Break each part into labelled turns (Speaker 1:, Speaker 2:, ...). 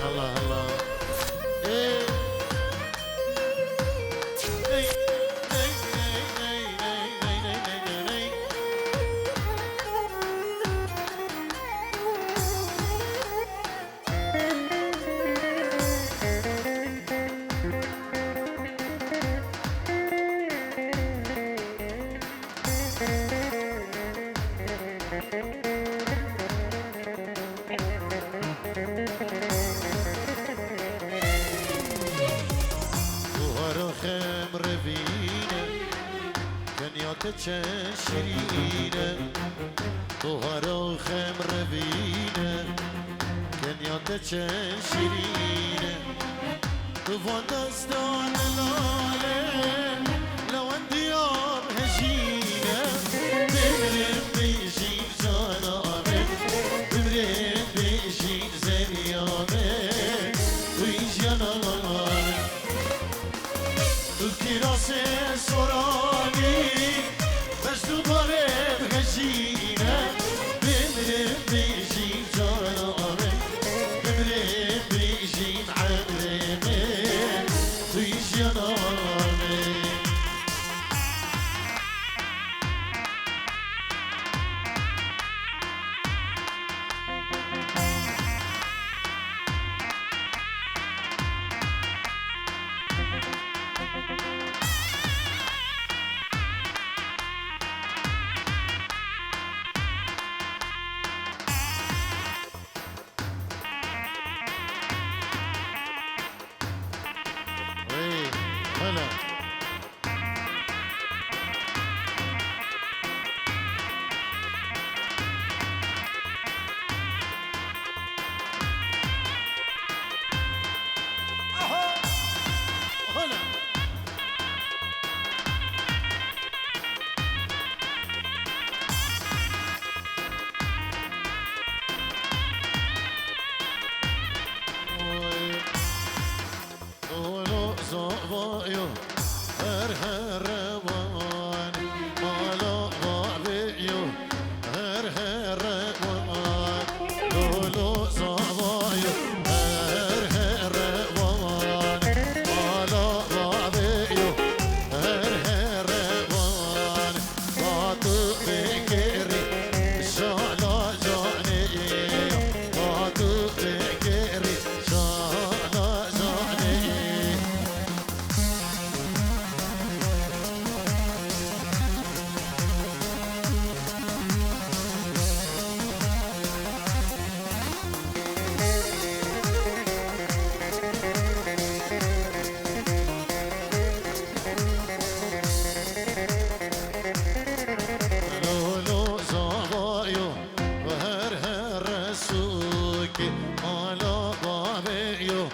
Speaker 1: الله الله إيه إيه إيه إيه إيه إيه إيه خمر بینه دنیا شیرینه بهارا خمر بینه دنیا شیرینه وان دستان لاله لوان دیاب هجینه بمرم بیشین جانامه بمرم بیشین زنیامه ویش جانامه الكراسي سوراني بس دوباره بهجينا بمرم بيجين جانامي بمرم بيجين عمرمي ويش جانامي هلا هلا ولو زوايو هرهروان مالا غابيو هرهروان ولو زوايو هرهروان مالا غابيو هرهروان باطو بكري شالا جاني باطو بكري شالا جاني لولو زوايو وهر سوكي على بابيو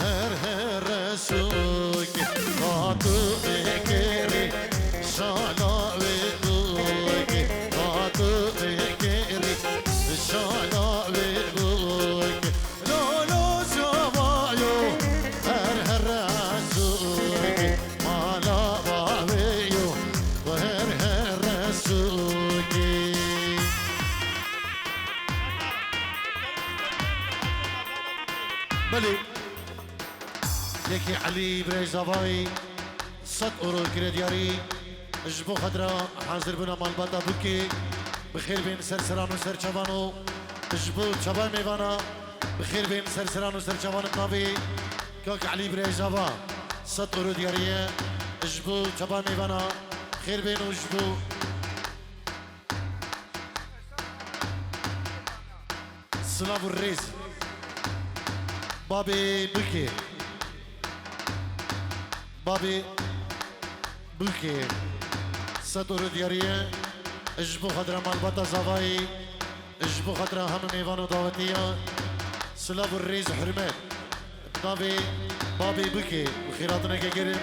Speaker 1: هر سوكي قاطو بكري شالا وبوكي قاطو بكري شالا وبوكي لولو زوايو هر سوكي على بابيو وهر سوكي بلي يكي علي بريزافاي صد أورو كريدياري جبو خضرا حاضر بنا مالباتا بوكي بخير بين سرسران وسرچوانو جبو چبای میوانا بخير بين سرسران وسرچوان نابي كاك علي بريزافا صد أورو دياريه جبو چبای میوانا خير بين وجبو سلاف الريز بابي بوكي بابي بوكي سطور دياريه اجبو خضرا مالباتا زواي اجبو خضرا هم ميوانو دعوتية سلاف الريز حرمت بابي بوكي بخيراتنا كجرم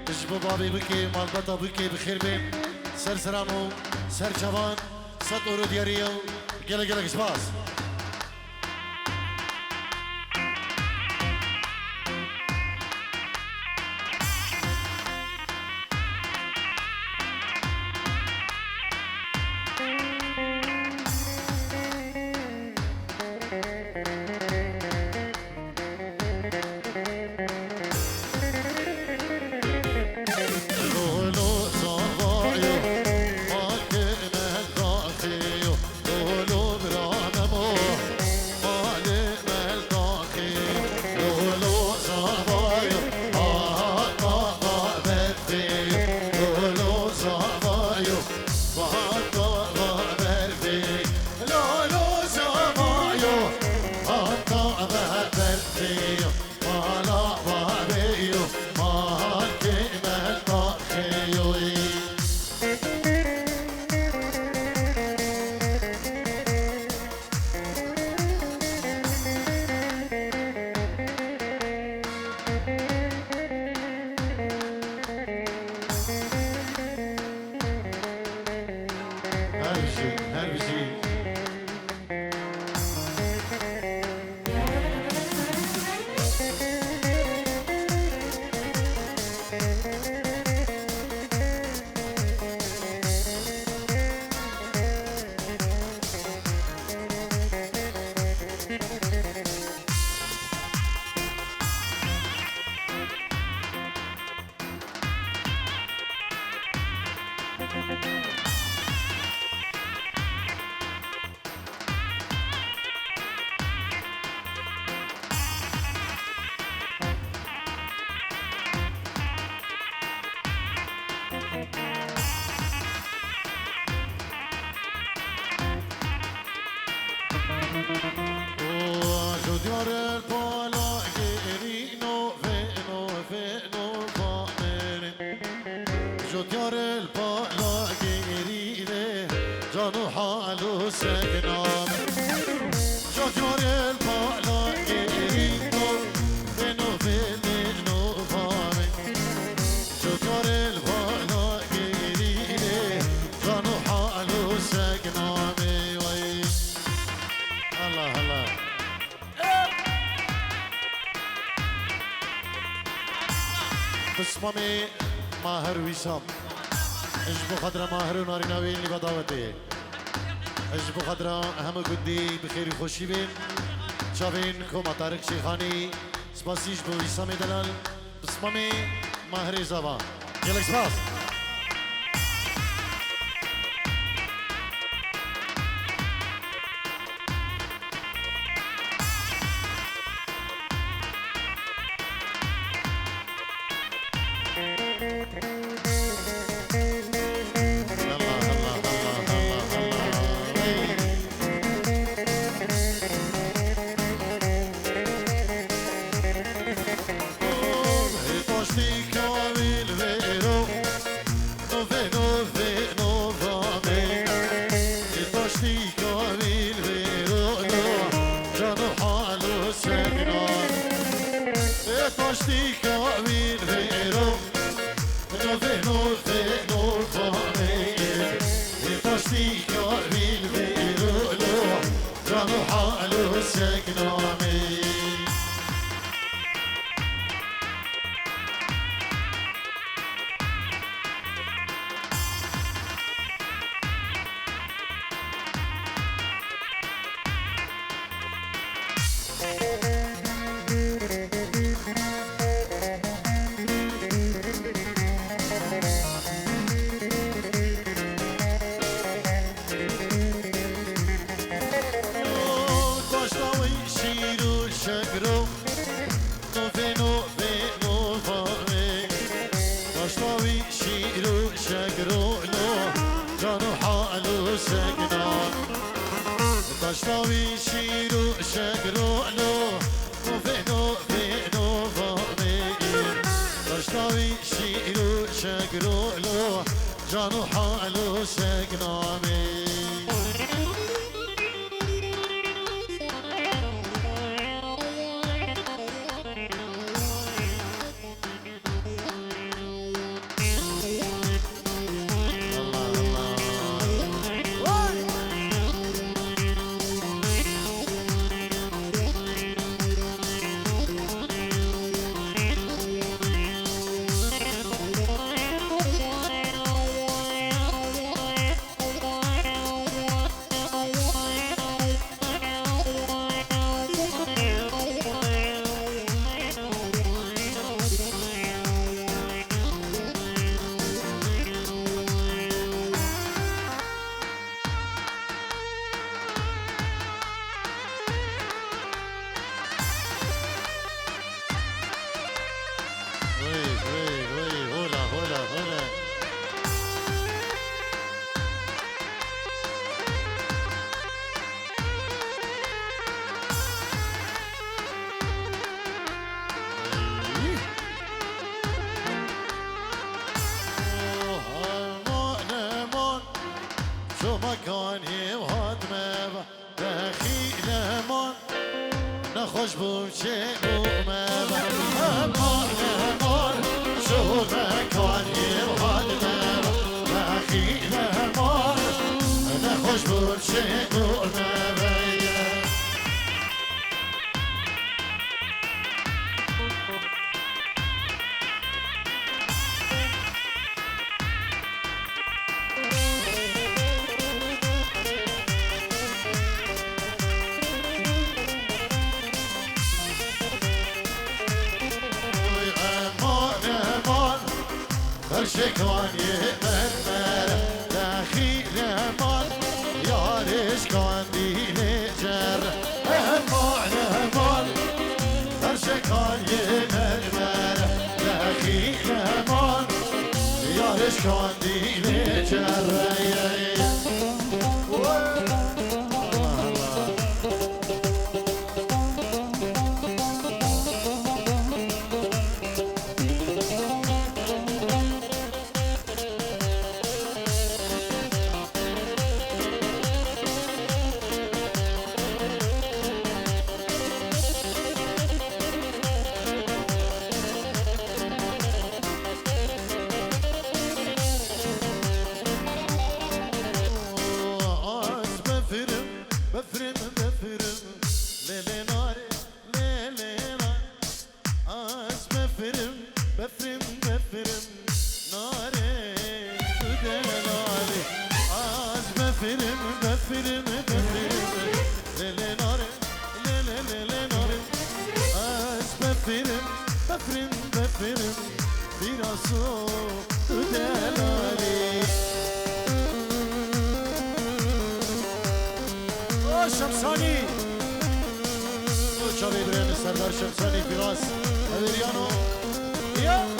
Speaker 1: اجبو بابي بوكي مالباتا بوكي بخير بين سرسرانو سرچوان سطور دياريه گله كشباس جديار البالا جرينو فينو فينو فامن جديار البالا جرينه جانو حالو سكنام جديار البالا جرينو فينو فينو فامن جديار البالا جرينه جانو حالو سكنام الله الله بسمامي ماهر ويسام اجبو خضرا ماهر ونارينا وين اللي بدعوته اجبو خضرا هم قدي بخير خوشي بين شابين كوما طارق شيخاني سباسي اجبو ويسام دلال بسمامي ماهر زبا يلا سباس جانو حالو سقنامي خوش بوچه اومد امان امان شو مکانی حالم بخیل امان خوش بوچه اومد شکان یمن مرا دخیل امان یارش کاندیل جر امان امان هر شکان یمن مرا دخیل امان یارش کاندیل جر بفرن بفرن براسو دلالي شمساني شباب برين السردار شمساني فراس ادريانو يا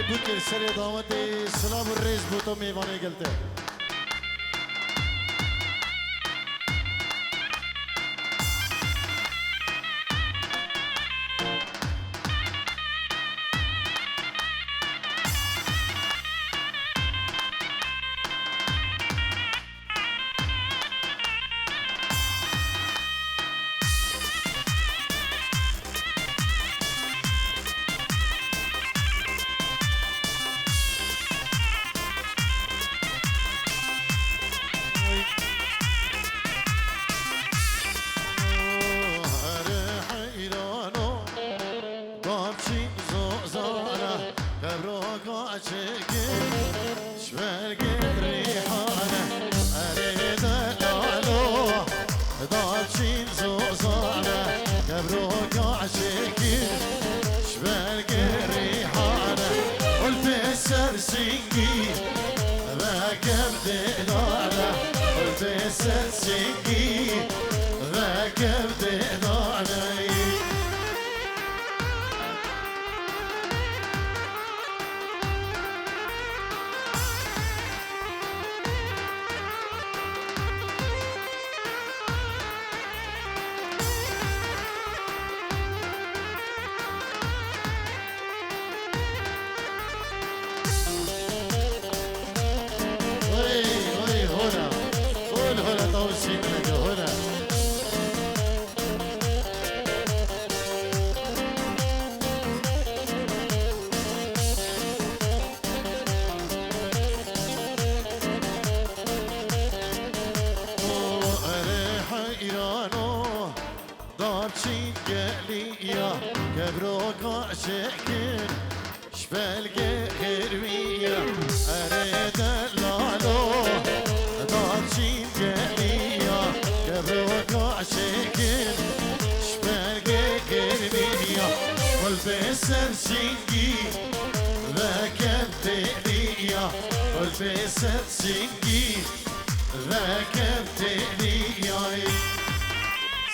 Speaker 1: بوكر سري دعوتي سلام الرئيس بوتو ميواني قلته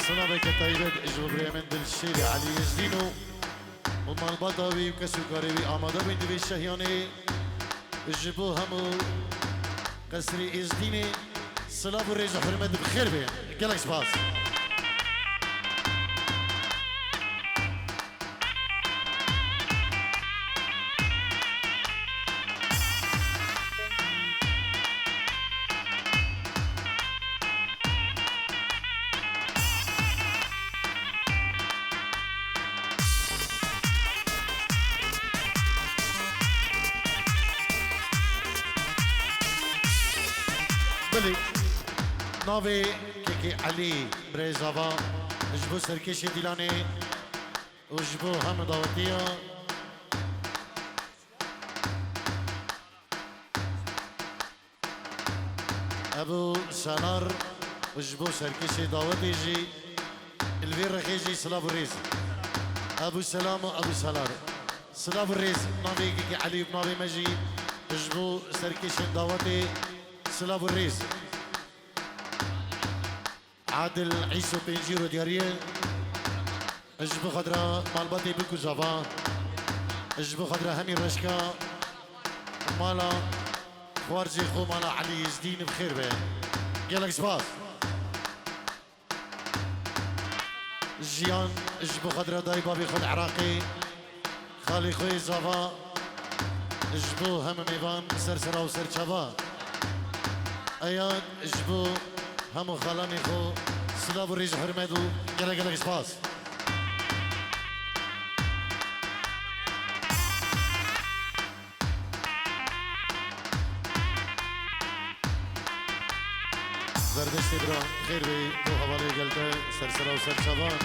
Speaker 1: سلامك طيبة اجوا بريمن دلشيري علي يزدينو ومال بطاوي وكسو قريبي آماده بين دبي الشهياني اجبو همو قسري ازديني سلام الرئيس وحرمت بخير بين قلق سباس ناوي كيكي علي بريزافا اجبو سركيشي ديلاني وجبو هم دعوتيا ابو سنار وجبو سركيشي دعوتي جي الفير رخيجي سلاب الريز ابو سلام ابو سلار سلاب الريز ناوي كيكي علي ناوي مجي اجبو سركيشي دعوتي سلاب الريز عادل عيسو بنجيرو دياريه اجبو خضرا مالباتي بكو جافا اجبو خضرا همي رشكا مالا خوارجي خو مالا علي يزدين بخير به قالك سباس جيان اجبو خضرة داي بابي خود عراقي خالي خوي زافا اجبو هم ميوان سرسرا و سرچوا اياد اجبو همو خالاني خو سلاب و ريج حرمدو گله گله سپاس زردشتی برا خیر بی دو حوالی گلده سرسرا و سرچوان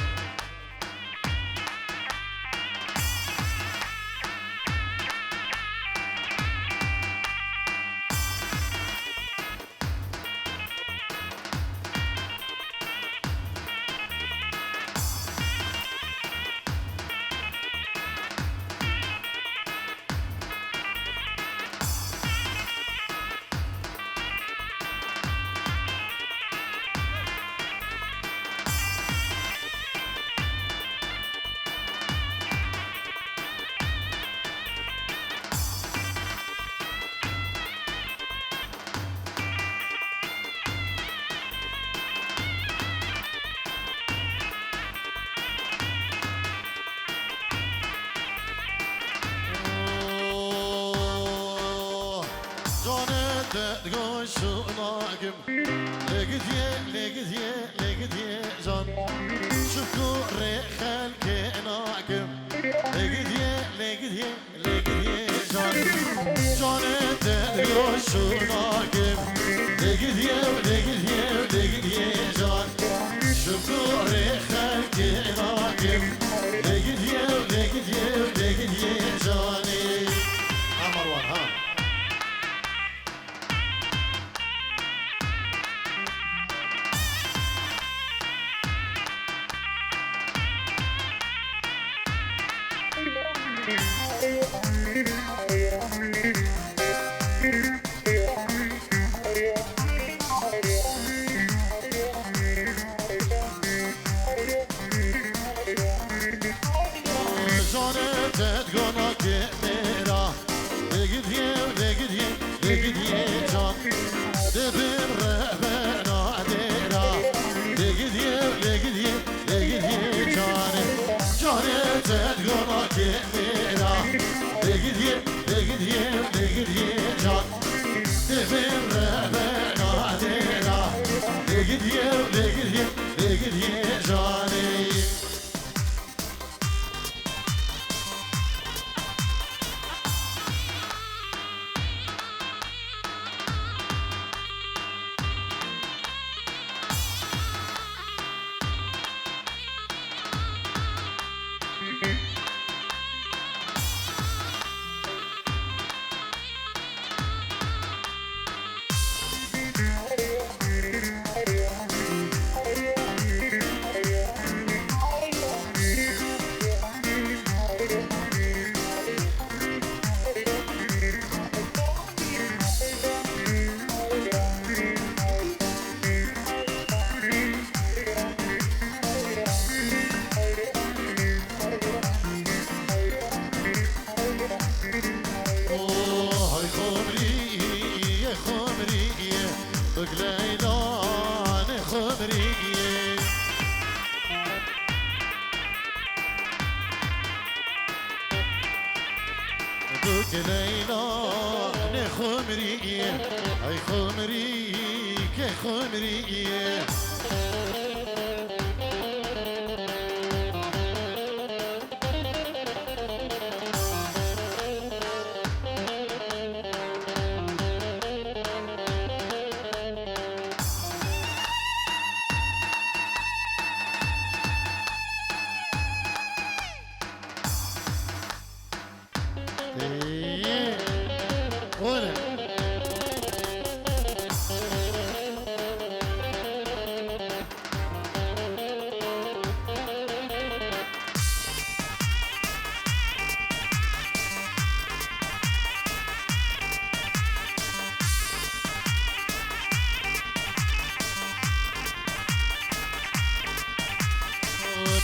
Speaker 1: تقول شو ناقم لقيت جان شكو ريخل كناقم لقيت جان تقول شو ناقم لقيت جان شكو ريخل كناقم لقيت جاني مروان ها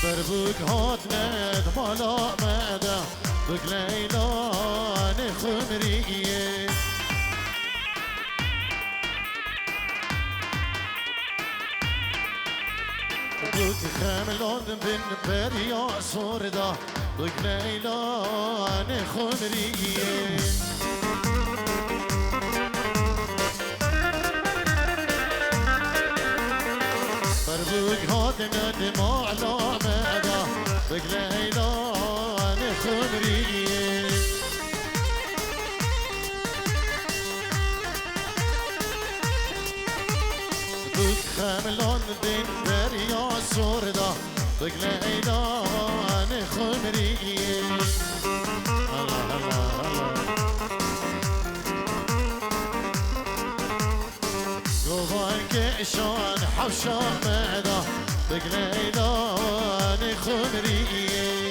Speaker 1: بربوك هات مد مالا مدا بك ليلى نخمريه بوك خاملون بن بريا سوردا بوك ليلان خمرية بربوك هاتنا دماء لا مدى بوك ليلان خمرية بوك خاملون بن بريا سوردا بوك ليلان خمرية الله الله الله قوانك شان حوشا مدى بوك ليلان خمرية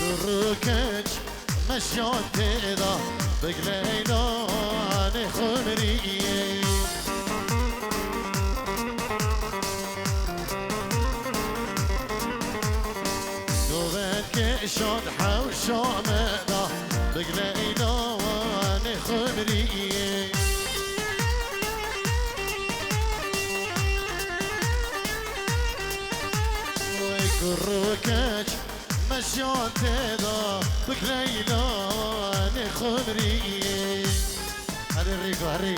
Speaker 1: دروكج مشيان تيدا بوك ليلان خمرية قوانك شان حوشا مدى بوك ليلان خمرية ويكروكج مشيان تيدا بوك ليلان خمرية هري ريكو هري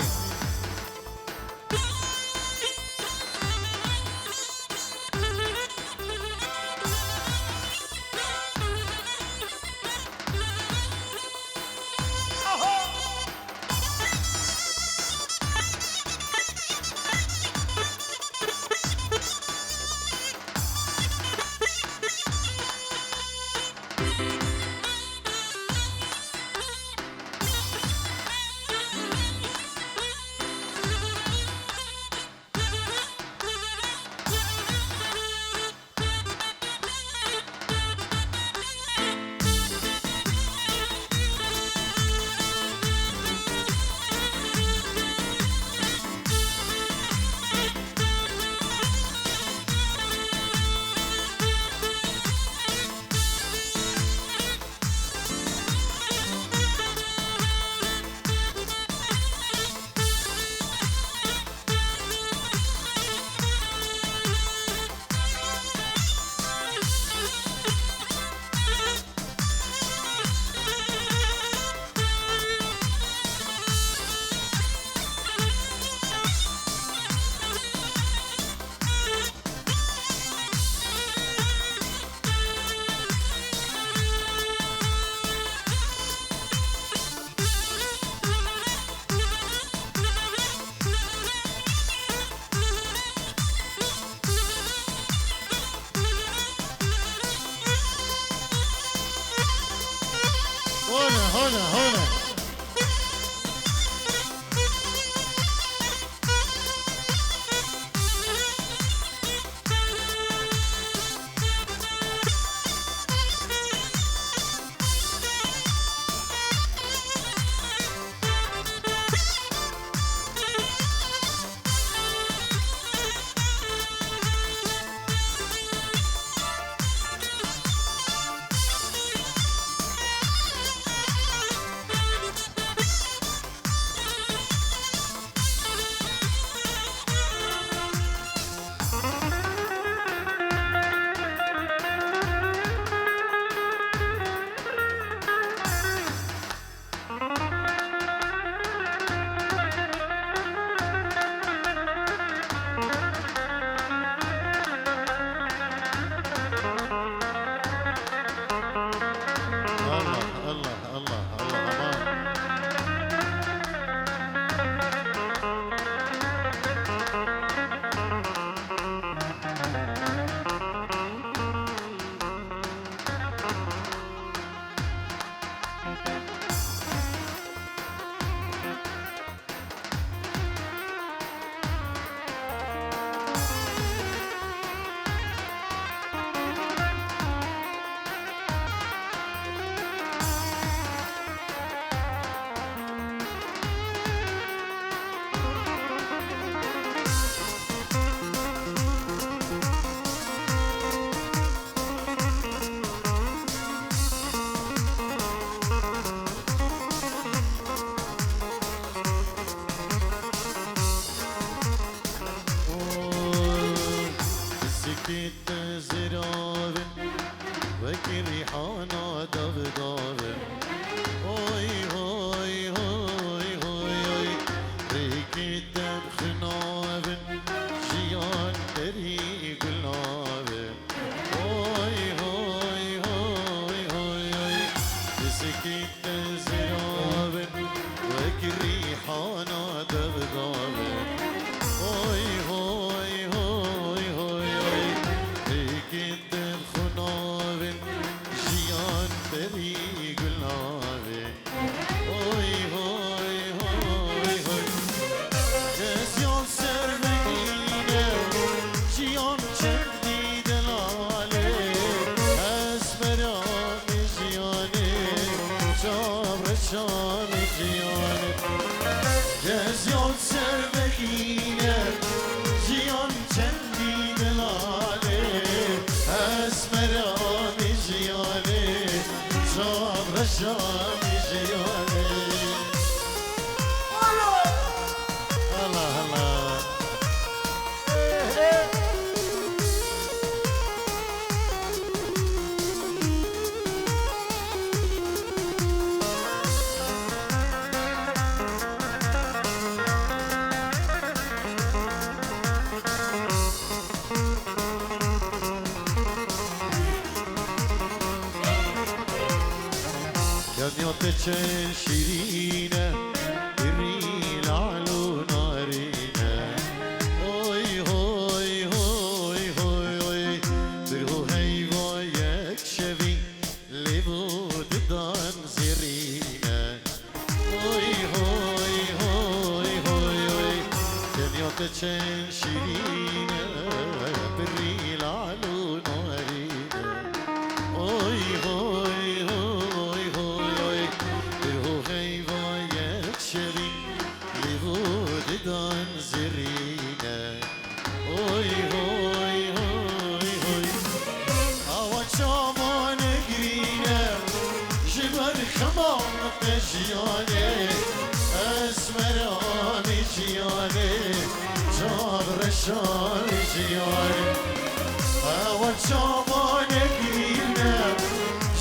Speaker 1: هنا جزيان سربكينة جيان جندي دلالي اسمراني جياني صبر شامي جياني الله الله دنيا شيرينة الريل علو نارينة هوي هوي هوي هوي هوي برهو هيوا يكشفي لبود دان زيرينة هوي هوي هوي هوي هوي دنيا شيرينة بالريل علو نارينة هوي هوي هوي هوي برهو هيوا يكشفي لبود دان زيرينة هوي هوي هوي هوي هوا شامان قرينة جبر خمام تجياني اسمراني جياني جابر شاني جياني هوا شامان قرينة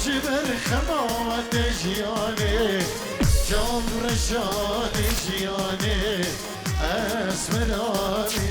Speaker 1: جبر خمام تجياني جابر شاني جياني اسمراني